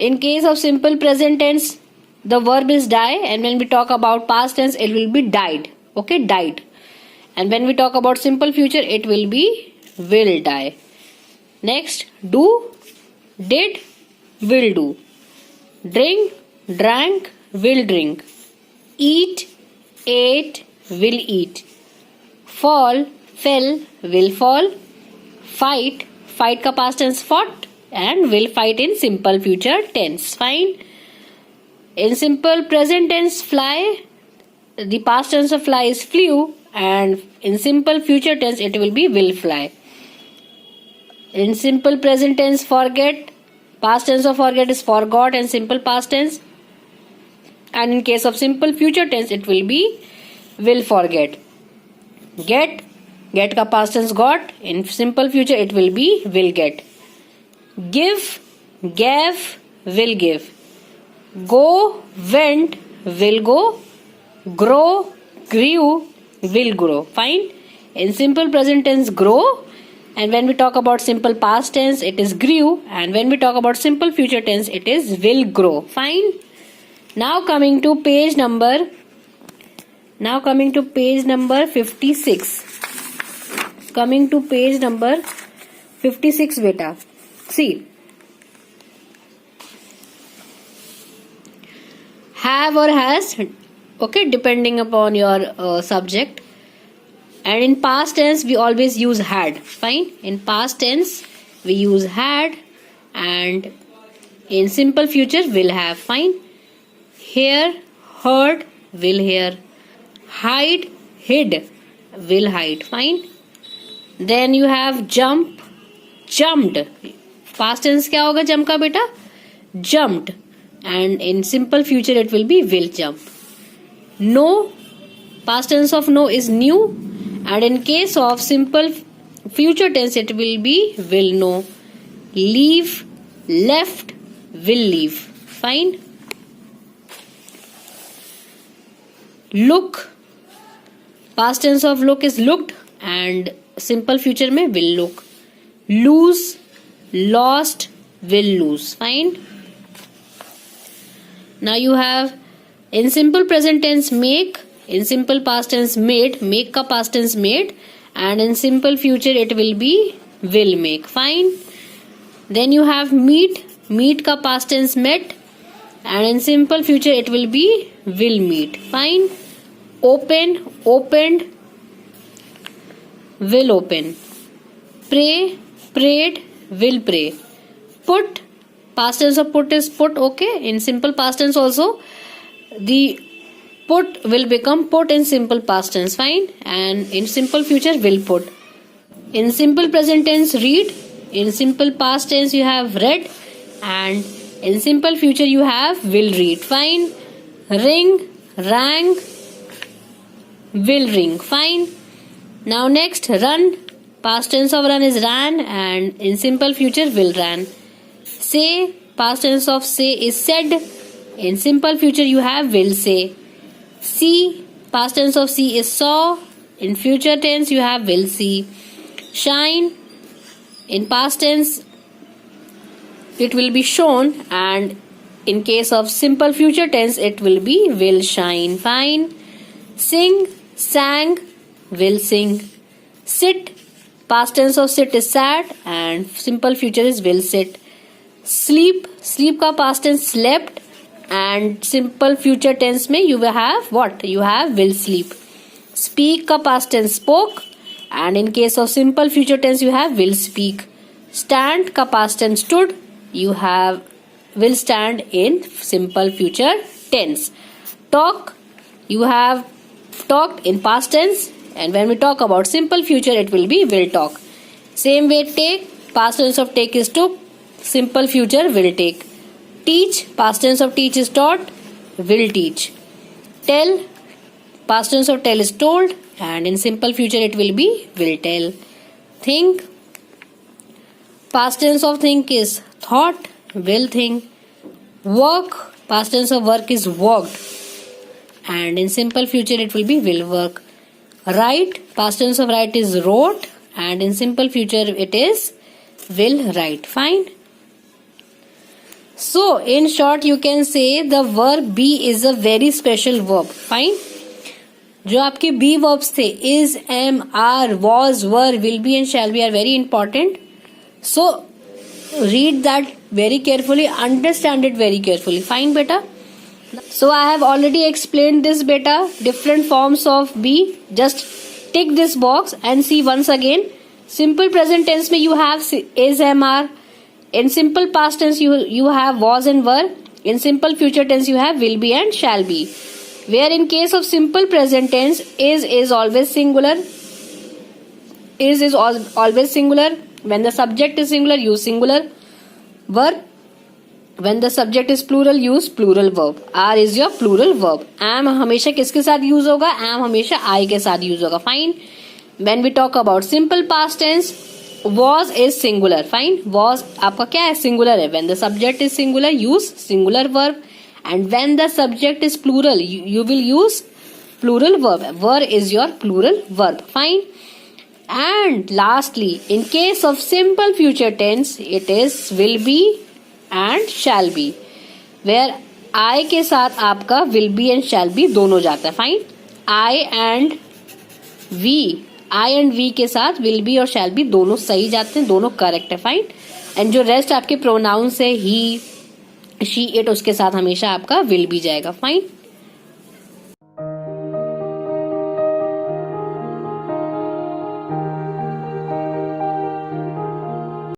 In case of simple present tense, the verb is die, and when we talk about past tense, it will be died. Okay, died. And when we talk about simple future, it will be will die. Next, do, did, will do. Drink, drank, will drink. Eat, ate, will eat. Fall, fell, will fall. Fight, fight का past tense fought, and will fight in simple future tense. Fine. In simple present tense, fly, the past tense of fly is flew, and in simple future tense it will be will fly. In simple present tense, forget, past tense of forget is forgot and simple past tense. And in case of simple future tense, it will be will forget. Get, get का past tense got, in simple future it will be will get. Give, gave, will give. Go, went, will go. Grow, grew, will grow. Fine. In simple present tense, grow, and when we talk about simple past tense, it is grew, and when we talk about simple future tense, it is will grow. Fine. Now coming to page number 56. Coming to page number 56, beta. See, have or has, okay, depending upon your subject. And in past tense, we always use had. Fine. In past tense, we use had, and in simple future, will have. Fine. Hear, heard, will hear. Hide, hid, will hide. Fine. Then you have jump, jumped. Past tense क्या होगा jump का बेटा? Jumped. And in simple future it will be will jump. Know, past tense of know is new, and in case of simple future tense it will be will know. Leave, left, will leave. Fine. Look, past tense of look is looked, and simple future में will look. Lose, lost, will lose. Fine. Now you have in simple present tense make, in simple past tense made, make का past tense made, and in simple future it will be will make. Fine. Then you have meet, meet का past tense met, and in simple future it will be will meet. Fine. Open, opened, will open. Pray, prayed, will pray. Put, past tense of put is put. Okay. In simple past tense also, the put will become put in simple past tense. Fine. And in simple future will put. In simple present tense read, in simple past tense you have read, and in simple future you have will read. Fine. Ring, rang, will ring. Fine. Now next, run, past tense of run is ran, and in simple future will ran. Say, past tense of say is said, in simple future you have will say. See, past tense of see is saw, in future tense you have will see. Shine, in past tense it will be shown, and in case of simple future tense it will be will shine. Fine. Sing, sang, will sing. Sit, past tense of sit is sat, and simple future is will sit. Sleep, sleep का past tense slept, and simple future tense में you will have what? You have will sleep. Speak का past tense spoke, and in case of simple future tense you have will speak. Stand का past tense stood, you have will stand in simple future tense. Talk, you have talked in past tense, and when we talk about simple future it will be will talk. Same way take, past tense of take is took, simple future will take. Teach, past tense of teach is taught, will teach. Tell, past tense of tell is told, and in simple future it will be will tell. Think, past tense of think is thought, will think. Work, past tense of work is worked, and in simple future it will be will work. Write, past tense of write is wrote, and in simple future it is will write. Fine. So in short you can say the verb be is a very special verb. Fine. जो आपके be verbs थे is, am, are, was, were, will be and shall be are very important. So read that very carefully, understand it very carefully. Fine beta. So I have already explained this beta, different forms of be. Just tick this box and see once again. Simple present tense में you have is, am, are. In simple past tense you have was and were. In simple future tense you have will be and shall be. Where in case of simple present tense is always singular. Is always singular. When the subject is singular use singular verb. When the subject is plural use plural verb. Are is your plural verb. Am हमेशा किसके साथ use होगा? Am हमेशा I के साथ use होगा. Fine. When we talk about simple past tense, was is singular. Fine. Was आपका क्या है? Singular है. When the subject is singular, use singular verb. And when the subject is plural, you will use plural verb. Were is your plural verb. Fine. And lastly, in case of simple future tense, it is will be and shall be. Where I के साथ आपका will be and shall be दोनों जाता है. Fine. I and we के साथ will be और shall be दोनों सही जाते हैं, दोनों करेक्ट है. फाइन. एंड जो रेस्ट आपके प्रोनाउंस है he, she, it, उसके साथ हमेशा आपका will be जाएगा. फाइन.